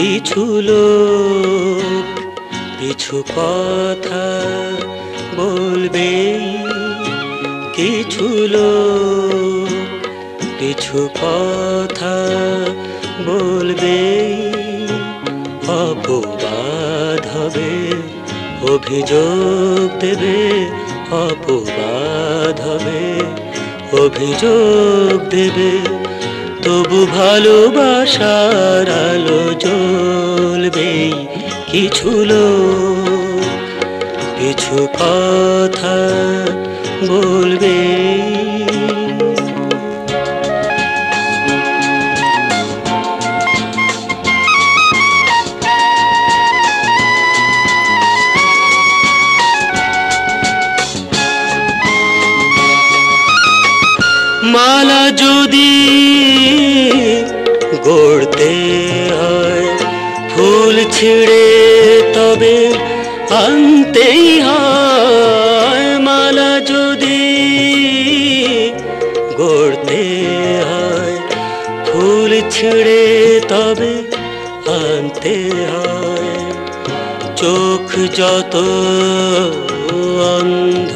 কিছু লোক কিছু কথা বলবে, কিছু লোক কিছু কথা বলবে, অপবাদ হবে, অভিযোগ দেবে, অপবাদ হবে, অভিযোগ দেবে। তবু ভালোবাসার আলো জ্বলবে, কিছু লোক কিছু কথা বলবে। মালা যদি গড়তে হয়, ফুল ছিঁড়ে তবে আনতেই হয়। মালা যদি গড়তে হয়, ফুল ছিঁড়ে তবে আনতে হয়। চোখ যত অন্ধ,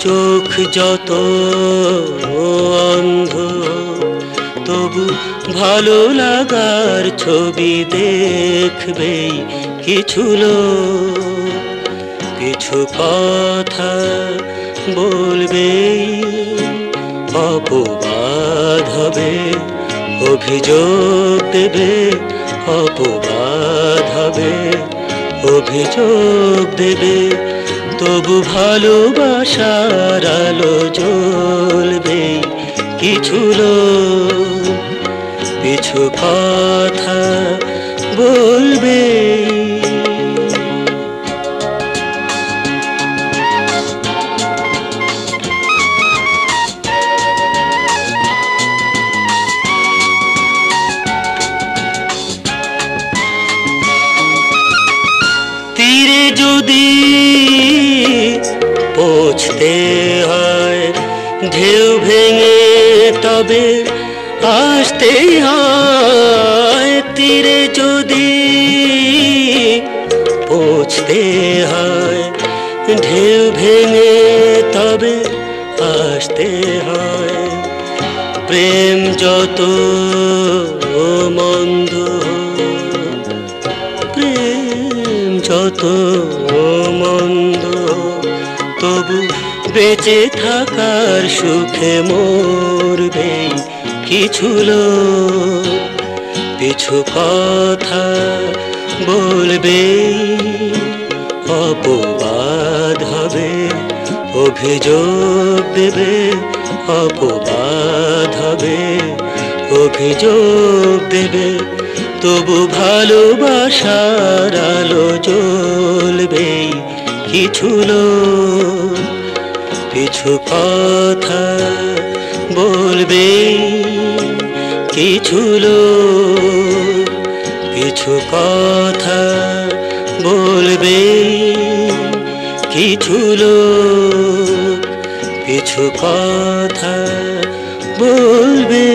চোখ যত অন্ধ, তবু ভালো লাগার ছবি দেখবে, কিছু লোক কিছু কথা বলবে, অপবাদ হবে, অভিযোগ দেবে, অপবাদ হবে, অভিযোগ দেবে। তবু ভালোবাসার আলো জ্বলবে, কিছু লোক কিছু কথা বলবে। তীরে যদি পৌঁছতে হয়, ঢেউ ভেঙে তবে আসতেই হয়। তীরে যদি পৌঁছতে হয়, ঢেউ ভেঙে তবে আসতে হয়। প্রেম যত মন্দ, প্রেম যত মন্দ, তবু বেঁচে থাকার সুখে মরবে, কিছু লোক কিছু কথা বলবে, অপবাদ হবে, অভিযোগ দেবে, অপবাদ হবে, অভিযোগ দেবে। তবু ভালোবাসার আলো জ্বলবে, কিছু লোক কিছু কথা বলবে, কিছু লোক কিছু কথা বলবে, কিছু লোক কিছু কথা বলবে।